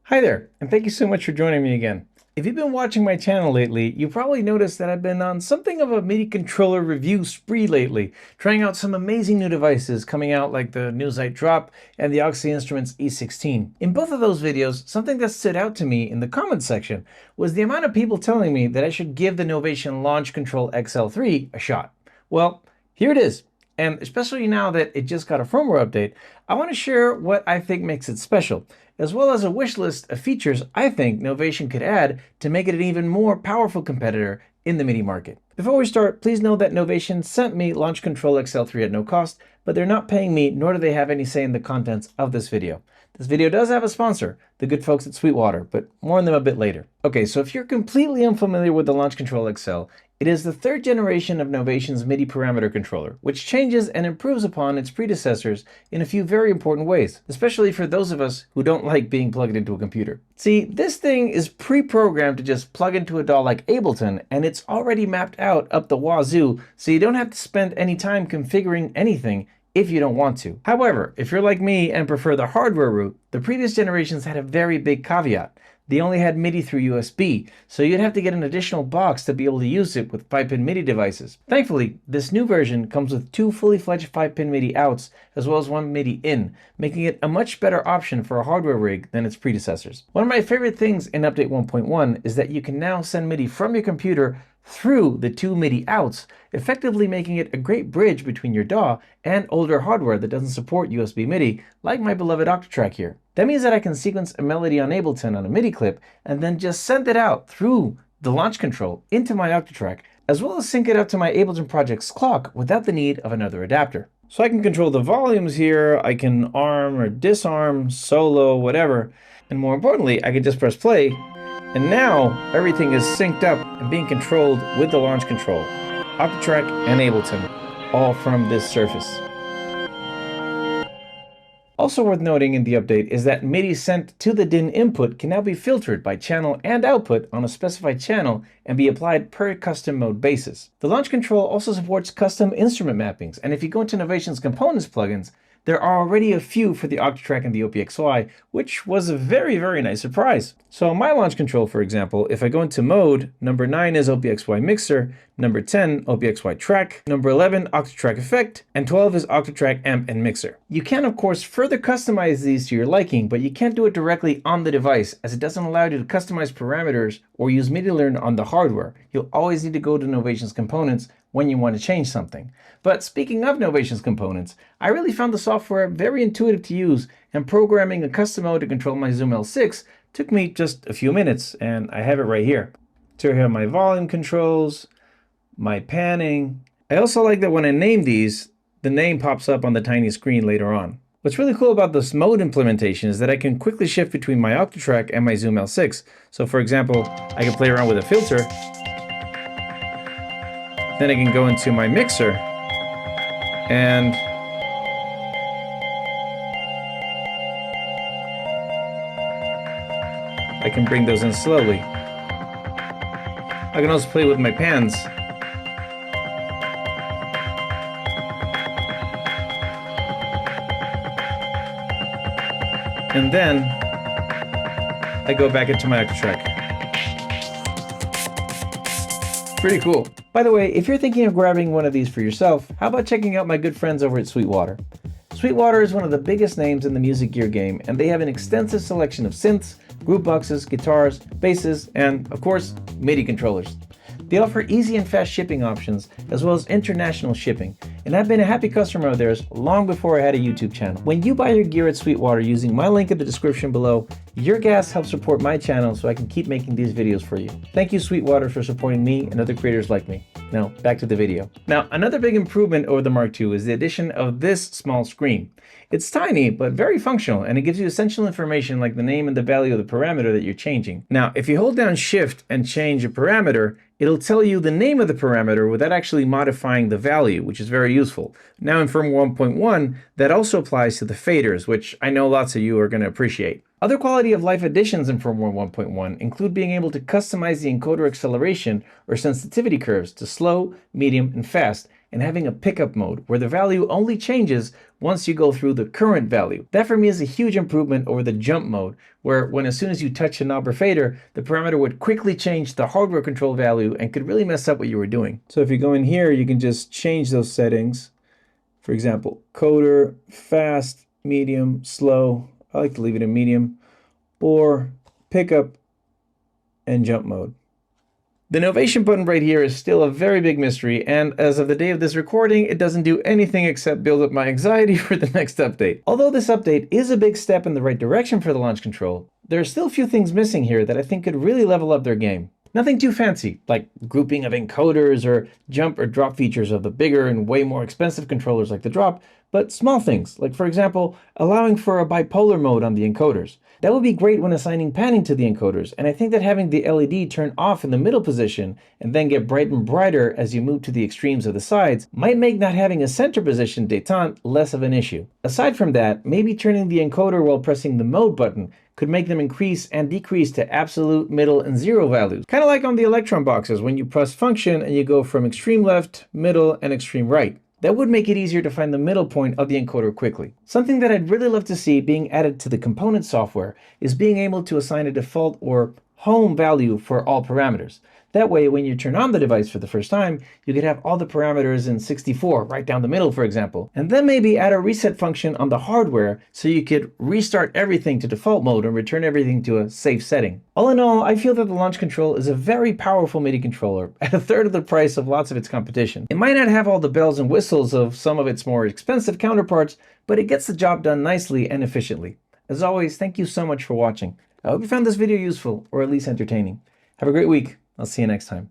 Hi there, and thank you so much for joining me again. If you've been watching my channel lately, you probably noticed that I've been on something of a MIDI controller review spree lately, trying out some amazing new devices coming out like the Newsite Drop and the Oxy Instruments E16. In both of those videos, something that stood out to me in the comments section was the amount of people telling me that I should give the Novation Launch Control XL3 a shot. Well, here it is. And especially now that it just got a firmware update, I want to share what I think makes it special, as well as a wish list of features I think Novation could add to make it an even more powerful competitor in the MIDI market. Before we start, please know that Novation sent me Launch Control XL3 at no cost, but they're not paying me, nor do they have any say in the contents of this video. This video does have a sponsor, the good folks at Sweetwater, but more on them a bit later. Okay, so if you're completely unfamiliar with the Launch Control XL, it is the third generation of Novation's MIDI parameter controller, which changes and improves upon its predecessors in a few very important ways, especially for those of us who don't like being plugged into a computer. See, this thing is pre-programmed to just plug into a DAW like Ableton, and it's already mapped out up the wazoo, so you don't have to spend any time configuring anything if you don't want to. However, if you're like me and prefer the hardware route, the previous generations had a very big caveat. They only had MIDI through USB, so you'd have to get an additional box to be able to use it with 5-pin MIDI devices. Thankfully, this new version comes with 2 fully fledged 5-pin MIDI outs, as well as 1 MIDI in, making it a much better option for a hardware rig than its predecessors. One of my favorite things in Update 1.1 is that you can now send MIDI from your computer through the 2 MIDI outs, effectively making it a great bridge between your DAW and older hardware that doesn't support USB MIDI, like my beloved Octatrack here. That means that I can sequence a melody on Ableton on a MIDI clip and then just send it out through the launch control into my Octatrack, as well as sync it up to my Ableton project's clock without the need of another adapter. So I can control the volumes here, I can arm or disarm, solo, whatever, and more importantly, I can just press play. And now everything is synced up and being controlled with the launch control, Octatrack and Ableton, all from this surface. Also worth noting in the update is that MIDI sent to the DIN input can now be filtered by channel and output on a specified channel and be applied per custom mode basis. The launch control also supports custom instrument mappings, and if you go into Novation's components plugins, there are already a few for the Octatrack and the OPXY, which was a very nice surprise. So on my launch control, for example, if I go into mode, number 9 is OPXY mixer, number 10 OPXY track, number 11 Octatrack effect, and 12 is Octatrack amp and mixer. You can of course further customize these to your liking, but you can't do it directly on the device as it doesn't allow you to customize parameters or use MIDI learn on the hardware. You'll always need to go to Novation's components when you want to change something. But speaking of Novation's components, I really found the software very intuitive to use, and programming a custom mode to control my Zoom L6 took me just a few minutes, and I have it right here. So here are my volume controls, my panning. I also like that when I name these, the name pops up on the tiny screen later on. What's really cool about this mode implementation is that I can quickly shift between my Octatrack and my Zoom L6. So for example, I can play around with a filter, then I can go into my mixer, and I can bring those in slowly. I can also play with my pans. And then I go back into my Octatrack. Pretty cool. By the way, if you're thinking of grabbing one of these for yourself, how about checking out my good friends over at Sweetwater? Sweetwater is one of the biggest names in the music gear game, and they have an extensive selection of synths, group boxes, guitars, basses, and of course, MIDI controllers. They offer easy and fast shipping options, as well as international shipping, and I've been a happy customer of theirs long before I had a YouTube channel. When you buy your gear at Sweetwater using my link in the description below, your gas helps support my channel so I can keep making these videos for you. Thank you, Sweetwater, for supporting me and other creators like me. Now, back to the video. Now, another big improvement over the Mark II is the addition of this small screen. It's tiny, but very functional, and it gives you essential information like the name and the value of the parameter that you're changing. Now, if you hold down Shift and change a parameter, it'll tell you the name of the parameter without actually modifying the value, which is very useful. Now in Firmware 1.1, that also applies to the faders, which I know lots of you are going to appreciate. Other quality of life additions in Firmware 1.1 include being able to customize the encoder acceleration or sensitivity curves to slow, medium, and fast, and having a pickup mode where the value only changes once you go through the current value. That for me is a huge improvement over the jump mode, where when as soon as you touch a knob or fader, the parameter would quickly change the hardware control value and could really mess up what you were doing. So if you go in here, you can just change those settings. For example, coder, fast, medium, slow. I like to leave it in medium, or pickup and jump mode. The Novation button right here is still a very big mystery, and as of the day of this recording, it doesn't do anything except build up my anxiety for the next update. Although this update is a big step in the right direction for the launch control, there are still a few things missing here that I think could really level up their game. Nothing too fancy, like grouping of encoders or jump or drop features of the bigger and way more expensive controllers like the drop, but small things, like for example, allowing for a bipolar mode on the encoders. That would be great when assigning panning to the encoders, and I think that having the LED turn off in the middle position and then get bright and brighter as you move to the extremes of the sides might make not having a center position détente less of an issue. Aside from that, maybe turning the encoder while pressing the mode button could make them increase and decrease to absolute, middle, and zero values. Kind of like on the Electron boxes when you press function and you go from extreme left, middle, and extreme right. That would make it easier to find the middle point of the encoder quickly. Something that I'd really love to see being added to the component software is being able to assign a default or home value for all parameters. That way, when you turn on the device for the first time, you could have all the parameters in 64 right down the middle, for example. And then maybe add a reset function on the hardware so you could restart everything to default mode and return everything to a safe setting. All in all, I feel that the launch control is a very powerful MIDI controller at a third of the price of lots of its competition. It might not have all the bells and whistles of some of its more expensive counterparts, but it gets the job done nicely and efficiently. As always, thank you so much for watching. I hope you found this video useful, or at least entertaining. Have a great week. I'll see you next time.